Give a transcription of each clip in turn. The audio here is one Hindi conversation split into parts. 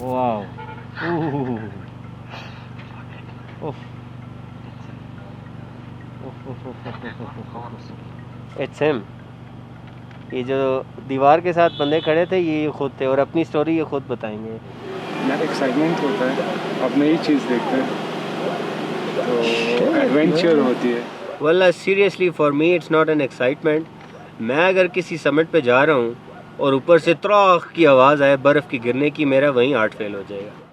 Wow, it's him. ये जो दीवार के साथ बंदे खड़े थे ये खुद थे और अपनी स्टोरी ये खुद बताएंगे। यार एक्साइटमेंट होता है, अब नई चीज़ देखते हैं तो एडवेंचर होती है। वल्ला seriously for me it's not an excitement. मैं अगर किसी समिट पे जा रहा हूँ और ऊपर से त्राख की आवाज़ आए बर्फ़ की गिरने की, मेरा वहीं हार्ट फेल हो जाएगा।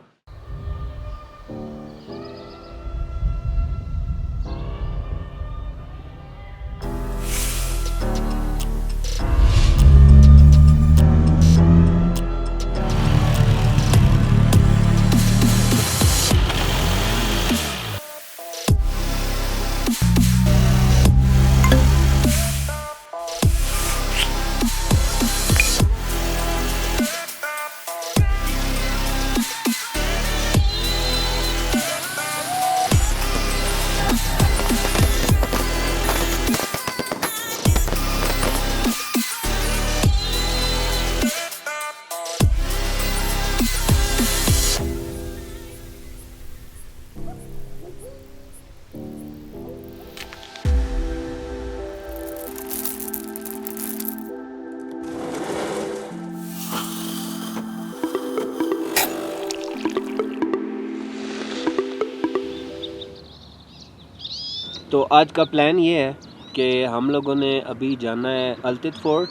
तो आज का प्लान ये है कि हम लोगों ने अभी जाना है अल्तित फोर्ट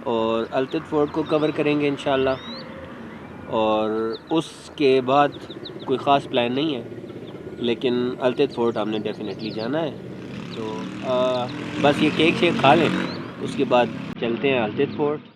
और अल्तित फोर्ट को कवर करेंगे इंशाल्लाह। और उसके बाद कोई ख़ास प्लान नहीं है, लेकिन अल्तित फोर्ट हमने डेफिनेटली जाना है। तो बस ये केक शेक खा लें, उसके बाद चलते हैं अल्तित फोर्ट।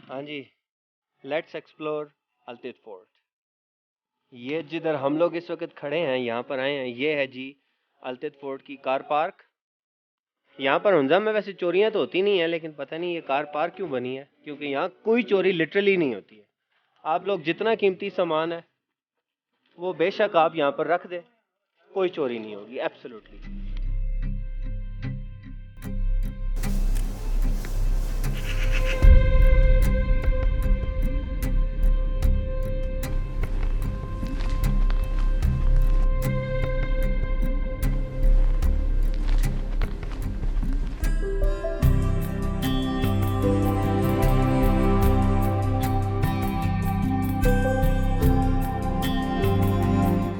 हाँ जी, लेट्स एक्सप्लोर अल्तित फोर्ट। ये जिधर हम लोग इस वक्त खड़े हैं, यहाँ पर आए हैं, ये है जी अल्तित फोर्ट की कार पार्क। यहाँ पर हुंजा में वैसे चोरियाँ तो होती नहीं है, लेकिन पता नहीं ये कार पार्क क्यों बनी है, क्योंकि यहाँ कोई चोरी लिटरली नहीं होती है। आप लोग जितना कीमती सामान है वो बेशक आप यहाँ पर रख दें, कोई चोरी नहीं होगी, एब्सोल्युटली।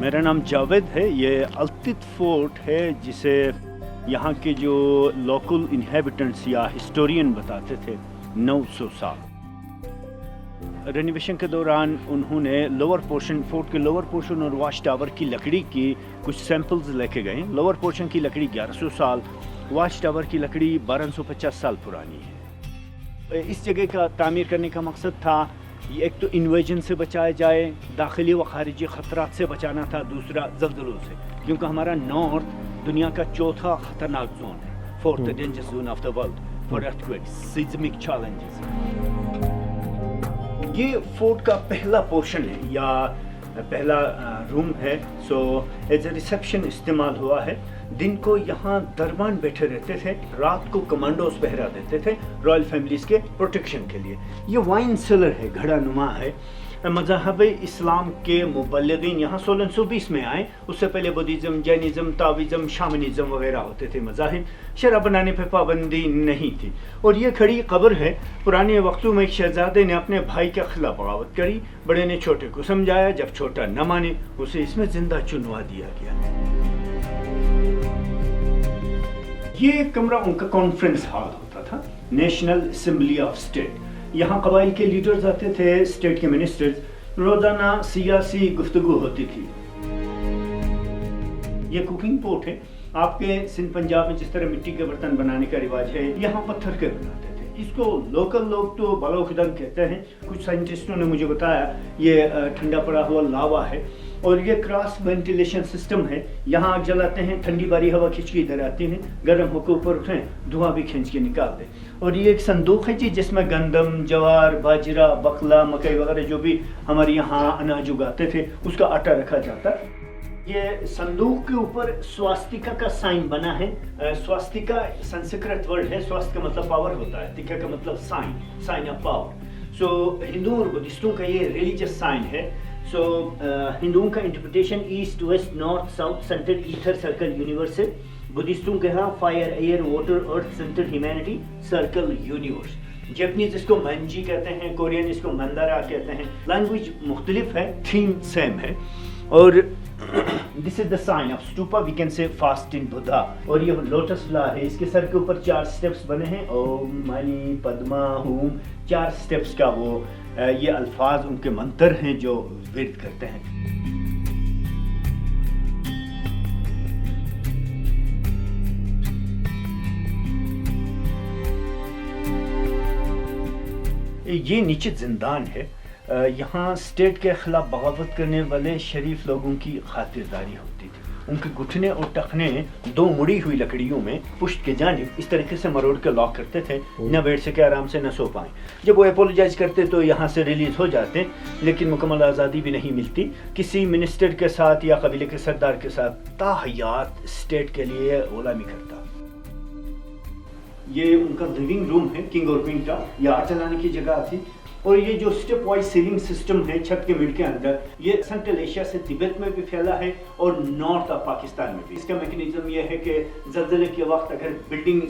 मेरा नाम जावेद है। ये अल्तित फोर्ट है जिसे यहाँ के जो लोकल इन्हेबिटेंट्स या हिस्टोरियन बताते थे 900 साल। रेनोवेशन के दौरान उन्होंने लोअर पोर्शन, फोर्ट के लोअर पोर्शन और वॉच टावर की लकड़ी की कुछ सैंपल्स लेके गए। लोअर पोर्शन की लकड़ी 1100 साल, वॉच टावर की लकड़ी 1250 साल पुरानी है। इस जगह का तामीर करने का मकसद था एक तो इन्वेजन से बचाया जाए, दाखिली व खारिजी ख़तरात से बचाना था, दूसरा ज़ल्ज़लों से, क्योंकि हमारा नॉर्थ दुनिया का चौथा ख़तरनाक जोन है, fourth dangerous zone of the world for earthquakes, seismic challenges. ये फोर्ट का पहला पोर्शन है या पहला रूम है। सो एज ए रिसेप्शन इस्तेमाल हुआ है। दिन को यहाँ दरबान बैठे रहते थे, रात को कमांडोज पहरा देते थे रॉयल फैमिलीज के प्रोटेक्शन के लिए। ये वाइन सेलर है, घड़ा नुमा है। मज़हब इस्लाम के मुबल्लिगीन यहाँ 1620 में आए। उससे पहले बुद्धिज़्म, जैनिज़्म, ताविज़्म, शामनिज़्म वगैरह होते थे मज़ाहिब। शराब बनाने पर पाबंदी नहीं थी। और ये खड़ी कब्र है। पुराने वक्तों में एक शहजादे ने अपने भाई के खिलाफ बगावत करी। बड़े ने छोटे को समझाया, जब छोटा न माने उसे इसमें जिंदा चुनवा दिया गया। ये कमरा उनका कॉन्फ्रेंस हॉल होता था, नेशनल असेंबली ऑफ स्टेट। यहाँ कबाइल के लीडर्स आते थे, स्टेट के मिनिस्टर्स। रोज़ाना सियासी गुफ्तगू होती थी। ये कुकिंग पोट है। आपके सिंध पंजाब में जिस तरह मिट्टी के बर्तन बनाने का रिवाज है, यहाँ पत्थर के बनाते थे। इसको लोकल लोग तो बलोखदन कहते हैं। कुछ साइंटिस्टों ने मुझे बताया ये ठंडा पड़ा हुआ लावा है और ये क्रॉस वेंटिलेशन सिस्टम है। यहाँ आग जलाते हैं, ठंडी बारी हवा खींच के इधर आती है, गर्म होकर ऊपर उठें, धुआं भी खींच के निकाल दें। और ये एक संदूक है जी, जिसमें गंदम, ज्वार, बाजरा, बकला, मकई वगैरह जो भी हमारे यहाँ अनाज उगाते थे उसका आटा रखा जाता है। ये संदूक के ऊपर स्वास्तिका का साइन बना है। स्वास्तिका संस्कृत वर्ड है, स्वास्थ्य का मतलब पावर होता है, तिका का मतलब साइन, साइन ऑफ पावर। सो हिंदुओं और बुद्धिस्टों का ये रिलीजियस साइन है। सो हिंदुओं का interpretation east west north south centre ether circle universe है। बुद्धिस्टों के यहाँ फायर एयर वाटर अर्थ centre humanity circle universe. Japanese इसको मंजी कहते हैं, कोरियन इसको मंदारा कहते हैं। लैंग्वेज मुख्तलिफ है, थीम सेम है। और this is the sign of stupa, we can say fasting Buddha. और ये लोटस फ्लावर है, इसके सर के ऊपर 4 स्टेप्स बने हैं, ओम मणि पद्मा हूम, 4 स्टेप्स का वो ये अल्फाज उनके मंत्र हैं जो विरद करते हैं। ये नीचे जिंदान है। यहाँ स्टेट के खिलाफ बगावत करने वाले शरीफ लोगों की खातिरदारी होती थी। उनके घुटने और टखने 2 मुड़ी हुई लकड़ियों में पुष्ट के जानिब इस तरीके से मरोड़ के लॉक करते थे, न बैठ सके आराम से न सो पाए। जब वो अपोलोजाइज करते तो यहाँ से रिलीज हो जाते, लेकिन मुकम्मल आज़ादी भी नहीं मिलती। किसी मिनिस्टर के साथ या कबीले के सरदार के साथ ताहयात स्टेट के लिए गुलामी करता। ये उनका लिविंग रूम है, किंग और क्वीन का। ये आग जलाने की जगह थी। और ये जो स्टेप वाइज सीलिंग सिस्टम है छत के मिड के अंदर, ये सेंट्रल एशिया से तिब्बत में भी फैला है और नॉर्थ ऑफ पाकिस्तान में भी। इसका मैकेनिज्म ये है कि ज़लज़ले के वक्त अगर building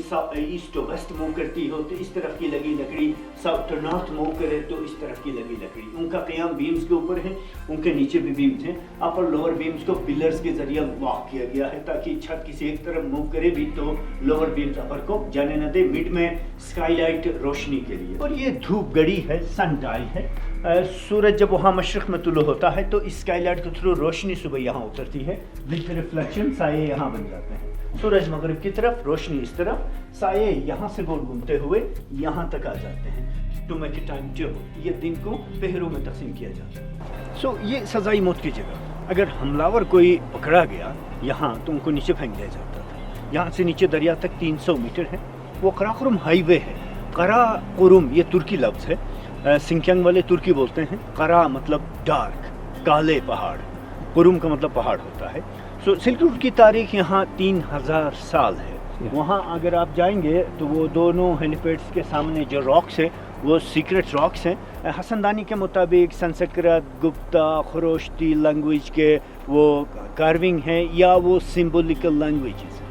east to west move करती हो तो इस तरफ की लगी लकड़ी, साउथ टू नॉर्थ मूव करे तो इस तरफ की लगी लकड़ी। उनका क़याम बीम्स के ऊपर है, उनके नीचे भी बीम्स हैं। अपर लोअर बीम्स को पिलर्स के जरिए लॉक किया गया है ताकि छत किसी एक तरफ मूव करे भी तो लोअर बीम्स अपर को जाने न दे। मिड में स्काईलाइट रोशनी के लिए। और ये धूप गड़ी है, सन डाई है। सूरज जब वहाँ मशरक़ में तुलू होता है तो इस स्काईलाइट के थ्रू रोशनी सुबह यहाँ उतरती है, विद रिफ्लेक्शन साये यहाँ बन जाते हैं। सूरज मगरिब की तरफ, रोशनी इस तरफ, साये यहाँ से गोल घूमते हुए यहाँ तक आ जाते हैं। To make it time table, ये दिन को पहरों में तकसीम किया जाता है। सो ये सजाई मौत की जगह। अगर हमलावर कोई पकड़ा गया यहाँ तो उनको नीचे फेंक दिया जाता था। यहाँ से नीचे दरिया तक 300 मीटर है। वो कराकुरुम हाईवे है। कराकुरुम ये तुर्की लफ्ज़ है, सिंकियांग वाले तुर्की बोलते हैं। करा मतलब डार्क, काले पहाड़, कुरुम का मतलब पहाड़ होता है। सो सिल्क रूट की तारीख यहाँ 3000 साल है। वहाँ अगर आप जाएंगे तो वो दोनों हेलीपैड्स के सामने जो रॉक्स है वो सीक्रेट रॉक्स हैं। हसनदानी के मुताबिक संस्कृत, गुप्ता, खरोष्टी लैंग्वेज के वो कार्विंग हैं या वो सिम्बोलिकल लैंग्वेजेस।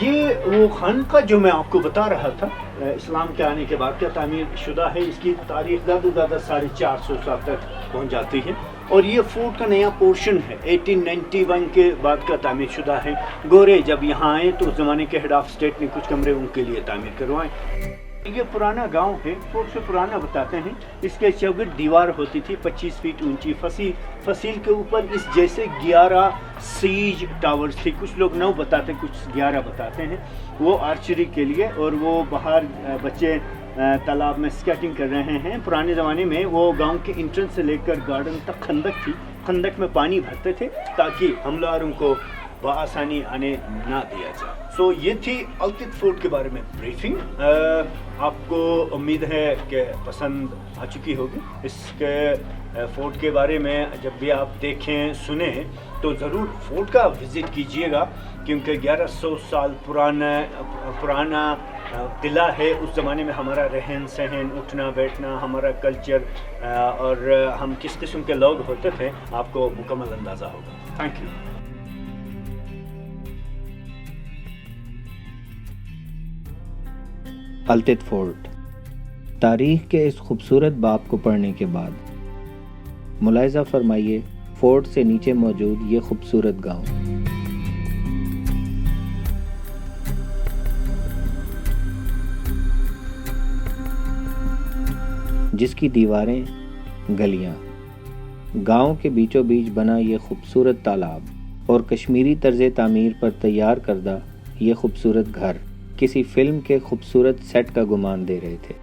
ये वो खानका जो मैं आपको बता रहा था, इस्लाम के आने के बाद का तामीर शुदा है। इसकी तारीख ज़्यादा 450 साल तक पहुंच जाती है। और ये फोर्ट का नया पोर्शन है, 1891 के बाद का तामीर शुदा है। गोरे जब यहाँ आए तो उस ज़माने के हेड ऑफ स्टेट ने कुछ कमरे उनके लिए तामीर करवाए। ये पुराना गांव है, फोर्ट से पुराना बताते हैं। इसके चौगिर्द दीवार होती थी 25 फीट ऊंची। फसील के ऊपर इस जैसे 11 सीज टावर्स थी। कुछ लोग 9 बताते, कुछ 11 बताते हैं। वो आर्चरी के लिए, और वो बाहर बच्चे तालाब में स्केटिंग कर रहे हैं। पुराने ज़माने में वो गांव के एंट्रेंस से लेकर गार्डन तक खंदक थी। खंदक में पानी भरते थे ताकि हमलावरों को बआसानी आने ना दिया जाए। सो ये थी अल्तित फोर्ट के बारे में ब्रीफिंग। आपको उम्मीद है कि पसंद आ चुकी होगी। इसके फोर्ट के बारे में जब भी आप देखें सुने तो ज़रूर फोर्ट का विज़िट कीजिएगा, क्योंकि 1100 साल पुराना किला है। उस ज़माने में हमारा रहन सहन, उठना बैठना, हमारा कल्चर और हम किस किस्म के लोग होते थे आपको मुकम्मल अंदाज़ा होगा। Thank you. अल्तित फोर्ट। तारीख के इस खूबसूरत बाब को पढ़ने के बाद मुलाहिज़ा फरमाइए फोर्ट से नीचे मौजूद ये खूबसूरत गांव। जिसकी दीवारें, गलियां, गांव के बीचों बीच बना ये खूबसूरत तालाब और कश्मीरी तर्ज तामीर पर तैयार करदा ये खूबसूरत घर किसी फिल्म के खूबसूरत सेट का गुमान दे रहे थे,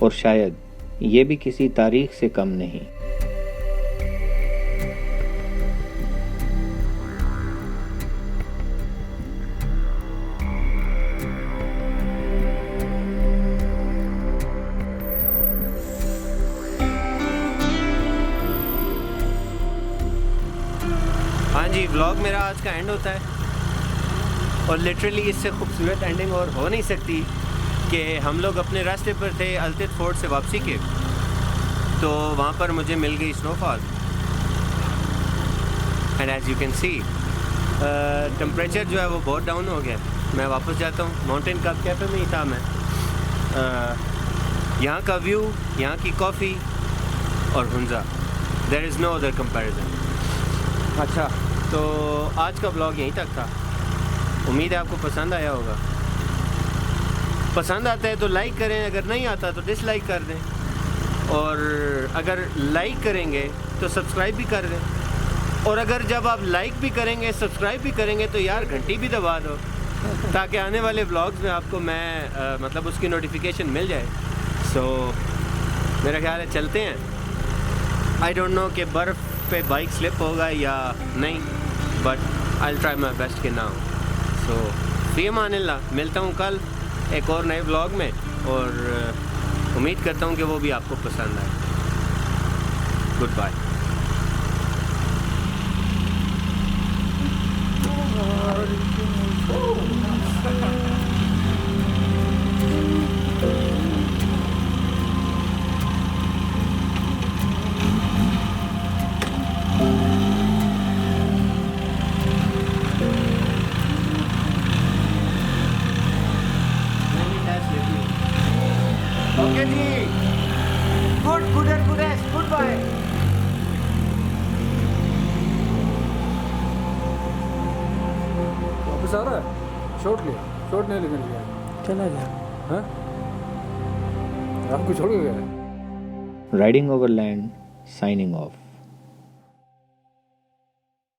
और शायद ये भी किसी तारीख से कम नहीं। हाँ जी, व्लॉग मेरा आज का एंड होता है और लिटरली इससे खूबसूरत एंडिंग और हो नहीं सकती कि हम लोग अपने रास्ते पर थे अल्तित फोर्ट से वापसी के, तो वहाँ पर मुझे मिल गई snowfall and as you can see temperature जो है वो बहुत डाउन हो गया। मैं वापस जाता हूँ, माउंटेन कप कैफ़े में ही था मैं। यहाँ का व्यू, यहाँ की कॉफ़ी और Hunza, there is no other comparison. अच्छा, तो आज का ब्लॉग यहीं तक था। उम्मीद है आपको पसंद आया होगा। पसंद आता है तो लाइक करें, अगर नहीं आता तो डिसलाइक कर दें, और अगर लाइक करेंगे तो सब्सक्राइब भी कर दें, और अगर जब आप लाइक भी करेंगे सब्सक्राइब भी करेंगे तो यार घंटी भी दबा दो ताकि आने वाले ब्लॉग्स में आपको मैं मतलब उसकी नोटिफिकेशन मिल जाए। सो मेरा ख्याल है चलते हैं। आई डोंट नो कि बर्फ़ पे बाइक स्लिप होगा या नहीं, but I will try my best के नाउ। सो फी अमानिल्लाह, मिलता हूँ कल एक और नए ब्लॉग में, और उम्मीद करता हूँ कि वो भी आपको पसंद आए। Good bye. Okay ji, good bye. वापस आ रहा है? शॉट नहीं लेकर गया, चला गया। हाँ? आपको छोड़ के गया? Riding overland signing off.